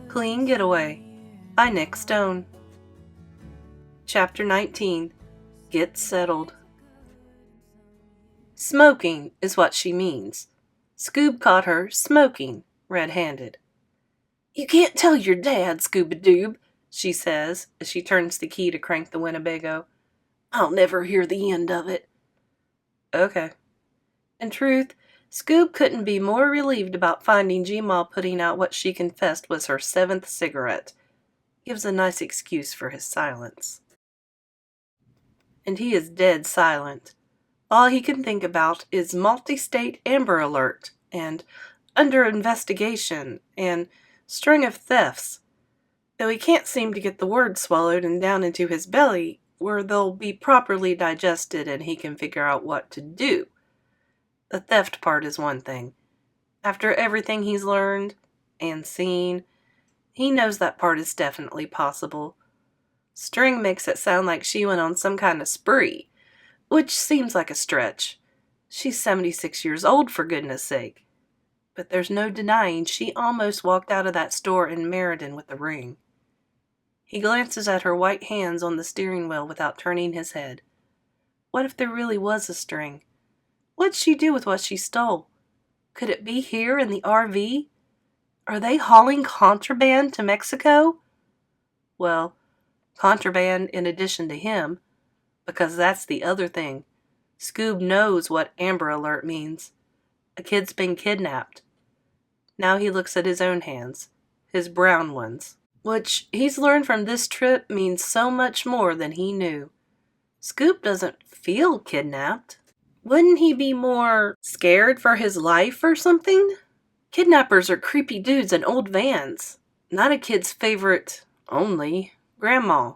Clean Getaway by Nick Stone. Chapter 19. Get Settled. Smoking is what she means. Scoob caught her smoking, red-handed. "You can't tell your dad, Scooby-Doob," she says as she turns the key to crank the Winnebago. "I'll never hear the end of it." Okay. In truth, Scoob couldn't be more relieved about finding G-Ma putting out what she confessed was her 7th cigarette. Gives a nice excuse for his silence. And he is dead silent. All he can think about is multi-state Amber Alert, and under investigation, and string of thefts. Though he can't seem to get the words swallowed and down into his belly, where they'll be properly digested and he can figure out what to do. The theft part is one thing. After everything he's learned and seen, he knows that part is definitely possible. String makes it sound like she went on some kind of spree, which seems like a stretch. She's 76 years old, for goodness sake. But there's no denying she almost walked out of that store in Meriden with a ring. He glances at her white hands on the steering wheel without turning his head. What if there really was a string? What'd she do with what she stole? Could it be here in the RV? Are they hauling contraband to Mexico? Well, contraband in addition to him, because that's the other thing. Scoob knows what Amber Alert means. A kid's been kidnapped. Now he looks at his own hands, his brown ones, which he's learned from this trip means so much more than he knew. Scoob doesn't feel kidnapped. Wouldn't he be more scared for his life or something? Kidnappers are creepy dudes in old vans, not a kid's favorite, only, grandma.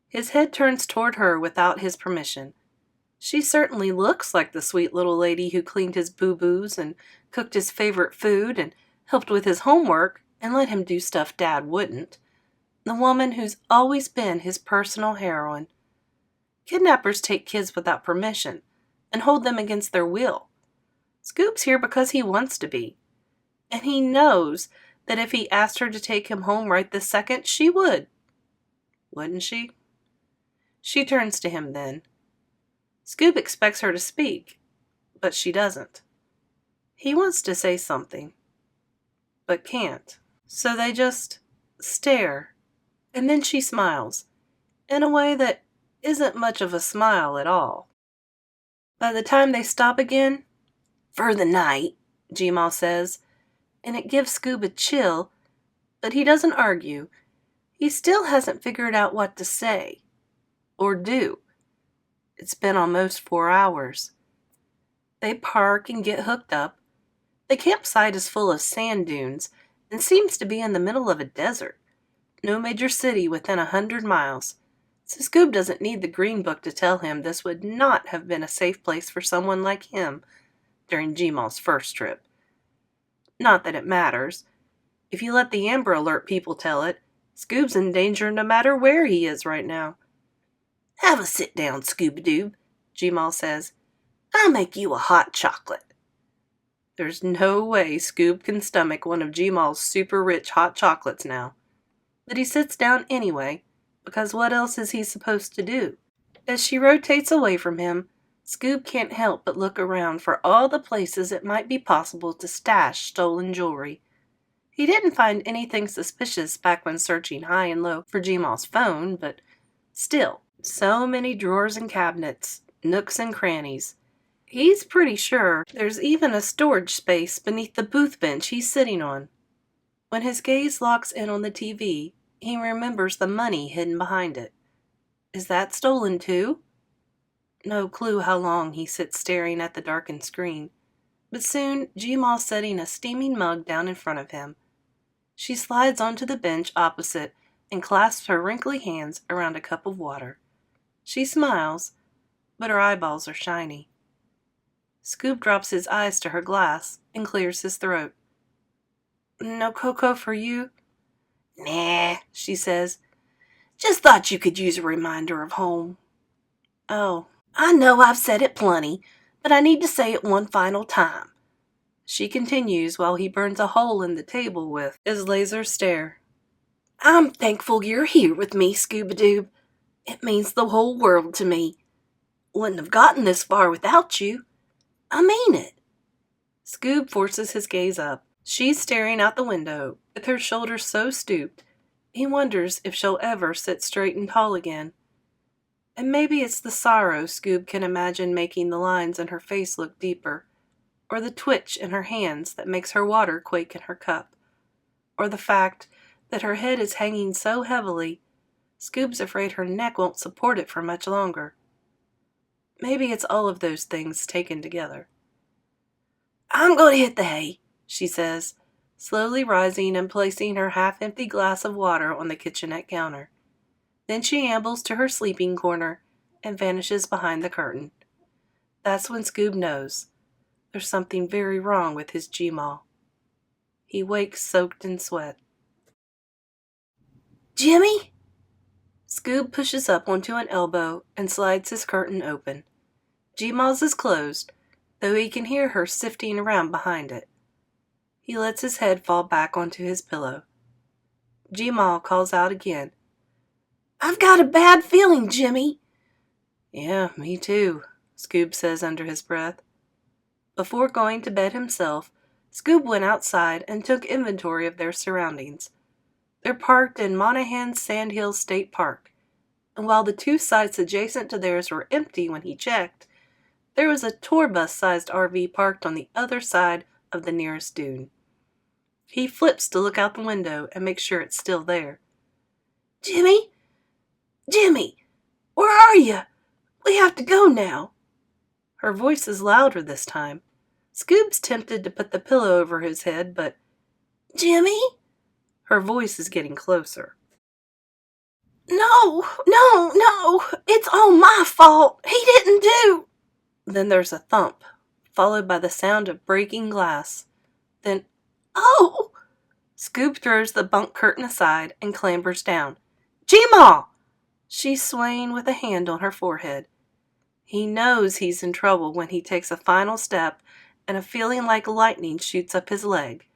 His head turns toward her without his permission. She certainly looks like the sweet little lady who cleaned his boo-boos and cooked his favorite food and helped with his homework and let him do stuff Dad wouldn't. The woman who's always been his personal heroine. Kidnappers take kids without permission and hold them against their will. Scoob's here because he wants to be. And he knows that if he asked her to take him home right this second, she would. Wouldn't she? She turns to him then. Scoob expects her to speak, but she doesn't. He wants to say something, but can't. So they just stare, and then she smiles, in a way that isn't much of a smile at all. By the time they stop again, "For the night," G-Ma says, and it gives Scoob a chill, but he doesn't argue. He still hasn't figured out what to say, or do. It's been almost 4 hours. They park and get hooked up. The campsite is full of sand dunes and seems to be in the middle of a desert. No major city within 100 miles. So Scoob doesn't need the green book to tell him this would not have been a safe place for someone like him during G-Ma's first trip. Not that it matters. If you let the Amber Alert people tell it, Scoob's in danger no matter where he is right now. "Have a sit down, Scooby-Doo," G-Ma says. "I'll make you a hot chocolate." There's no way Scoob can stomach one of G-Ma's super rich hot chocolates now. But he sits down anyway, because what else is he supposed to do? As she rotates away from him, Scoob can't help but look around for all the places it might be possible to stash stolen jewelry. He didn't find anything suspicious back when searching high and low for G-Ma's phone, but still, so many drawers and cabinets, nooks and crannies. He's pretty sure there's even a storage space beneath the booth bench he's sitting on. When his gaze locks in on the TV, he remembers the money hidden behind it. Is that stolen too? No clue how long he sits staring at the darkened screen, but soon G-Ma's setting a steaming mug down in front of him. She slides onto the bench opposite and clasps her wrinkly hands around a cup of water. She smiles, but her eyeballs are shiny. Scoob drops his eyes to her glass and clears his throat. "No cocoa for you?" "Nah," she says. "Just thought you could use a reminder of home." "Oh, I know I've said it plenty, but I need to say it one final time. She continues while he burns a hole in the table with his laser stare. I'm thankful you're here with me, Scooby-Doo. It means the whole world to me. Wouldn't have gotten this far without you. I mean it. Scoob forces his gaze up. She's staring out the window, with her shoulders so stooped, he wonders if she'll ever sit straight and tall again. And maybe it's the sorrow Scoob can imagine making the lines in her face look deeper, or the twitch in her hands that makes her water quake in her cup, or the fact that her head is hanging so heavily, Scoob's afraid her neck won't support it for much longer. Maybe it's all of those things taken together. I'm going to hit the hay, she says, slowly rising and placing her half-empty glass of water on the kitchenette counter. Then she ambles to her sleeping corner and vanishes behind the curtain. That's when Scoob knows there's something very wrong with his Gmaw. He wakes soaked in sweat. Jimmy? Scoob pushes up onto an elbow and slides his curtain open. Gmaw's is closed, though he can hear her sifting around behind it. He lets his head fall back onto his pillow. Gmaw calls out again. I've got a bad feeling, Jimmy. Yeah, me too, Scoob says under his breath. Before going to bed himself, Scoob went outside and took inventory of their surroundings. They're parked in Monaghan's Sandhills State Park, and while the two sites adjacent to theirs were empty when he checked, there was a tour bus-sized RV parked on the other side of the nearest dune. He flips to look out the window and make sure it's still there. Jimmy? Jimmy! Where are you? We have to go now. Her voice is louder this time. Scoob's tempted to put the pillow over his head, but Jimmy? Her voice is getting closer. No, it's all my fault. He didn't do. Then there's a thump, followed by the sound of breaking glass. Then, oh! Scoob throws the bunk curtain aside and clambers down. Gmaw! She's swaying with a hand on her forehead. He knows he's in trouble when he takes a final step and a feeling like lightning shoots up his leg,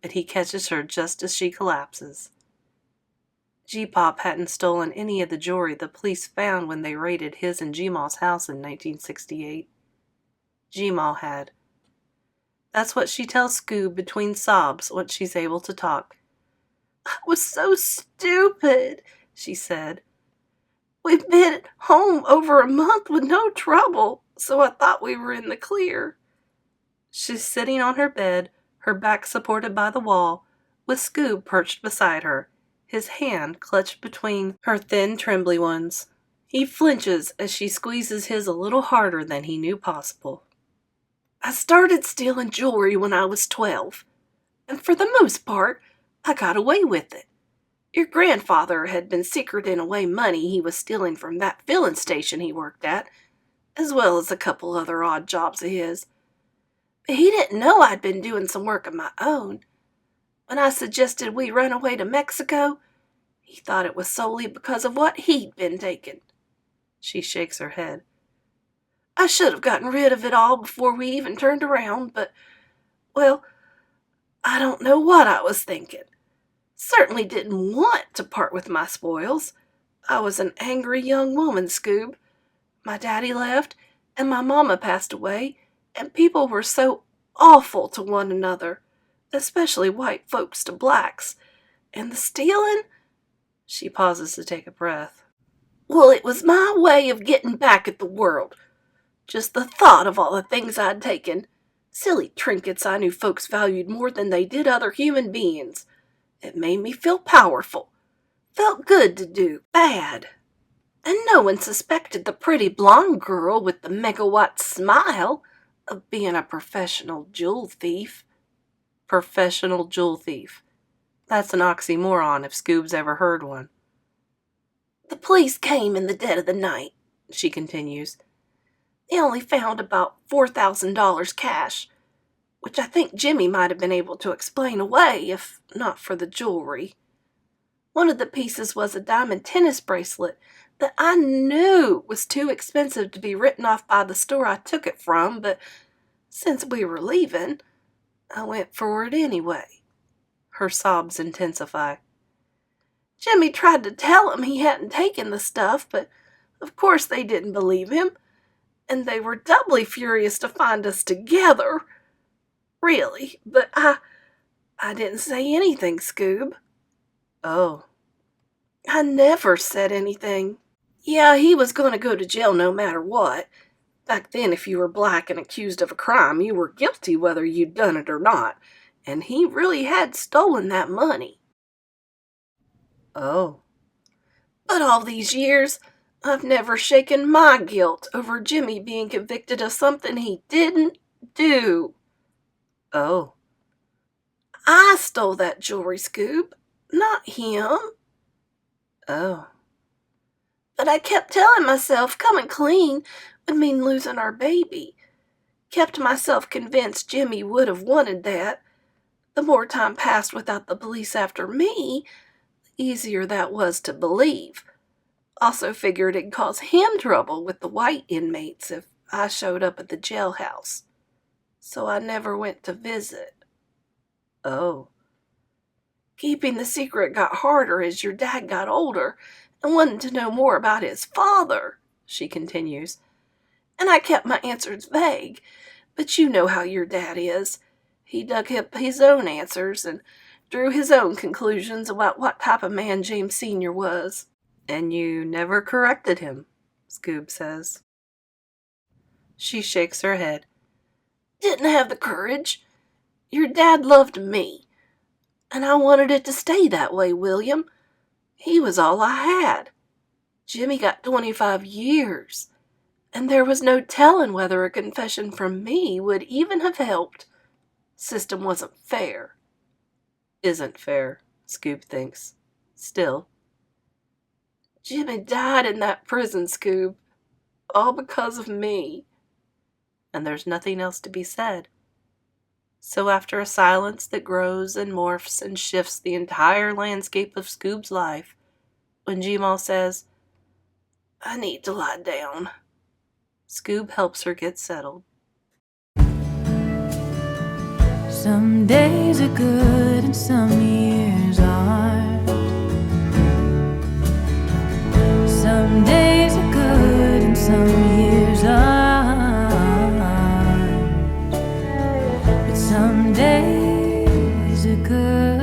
but he catches her just as she collapses. G-Pop hadn't stolen any of the jewelry the police found when they raided his and Gmaw's house in 1968. Gmaw had. That's what she tells Scoob between sobs once she's able to talk. I was so stupid, she said. We've been at home over a month with no trouble, so I thought we were in the clear. She's sitting on her bed, her back supported by the wall, with Scoob perched beside her, his hand clutched between her thin, trembly ones. He flinches as she squeezes his a little harder than he knew possible. I started stealing jewelry when I was 12, and for the most part, I got away with it. Your grandfather had been secreting away money he was stealing from that filling station he worked at, as well as a couple other odd jobs of his. But he didn't know I'd been doing some work of my own. When I suggested we run away to Mexico, he thought it was solely because of what he'd been taking. She shakes her head. I should have gotten rid of it all before we even turned around, but, well, I don't know what I was thinking. Certainly didn't want to part with my spoils. I was an angry young woman, Scoob. My daddy left, and my mama passed away, and people were so awful to one another, especially white folks to blacks. And the stealing? She pauses to take a breath. Well, it was my way of getting back at the world. Just the thought of all the things I'd taken. Silly trinkets I knew folks valued more than they did other human beings. It made me feel powerful. Felt good to do bad. And no one suspected the pretty blonde girl with the megawatt smile of being a professional jewel thief. Professional jewel thief. That's an oxymoron if Scoob's ever heard one. The police came in the dead of the night, she continues. They only found about $4,000 cash, which I think Jimmy might have been able to explain away if not for the jewelry. One of the pieces was a diamond tennis bracelet that I knew was too expensive to be written off by the store I took it from, but since we were leaving, I went for it anyway. Her sobs intensify. Jimmy tried to tell him he hadn't taken the stuff, but of course they didn't believe him, and they were doubly furious to find us together. Really, but I didn't say anything, Scoob. Oh. I never said anything. Yeah, he was going to go to jail no matter what. Back then, if you were black and accused of a crime, you were guilty whether you'd done it or not, and he really had stolen that money. Oh. But all these years, I've never shaken my guilt over Jimmy being convicted of something he didn't do. Oh. I stole that jewelry, Scoob, not him. Oh. But I kept telling myself coming clean would mean losing our baby. Kept myself convinced Jimmy would have wanted that. The more time passed without the police after me, the easier that was to believe. Also figured it'd cause him trouble with the white inmates if I showed up at the jailhouse. So I never went to visit. Oh. Keeping the secret got harder as your dad got older and wanted to know more about his father, she continues. And I kept my answers vague, but you know how your dad is. He dug up his own answers and drew his own conclusions about what type of man James Sr. was. And you never corrected him, Scoob says. She shakes her head. Didn't have the courage. Your dad loved me, and I wanted it to stay that way, William. He was all I had. Jimmy got 25 years, and there was no telling whether a confession from me would even have helped. System wasn't fair. Isn't fair, Scoob thinks. Still. Jimmy died in that prison, Scoob. All because of me. And there's nothing else to be said. So after a silence that grows and morphs and shifts the entire landscape of Scoob's life, when Gmaul says, I need to lie down, Scoob helps her get settled. Some days are good and some years aren't. Some days are good and some years aren't. But some days are good.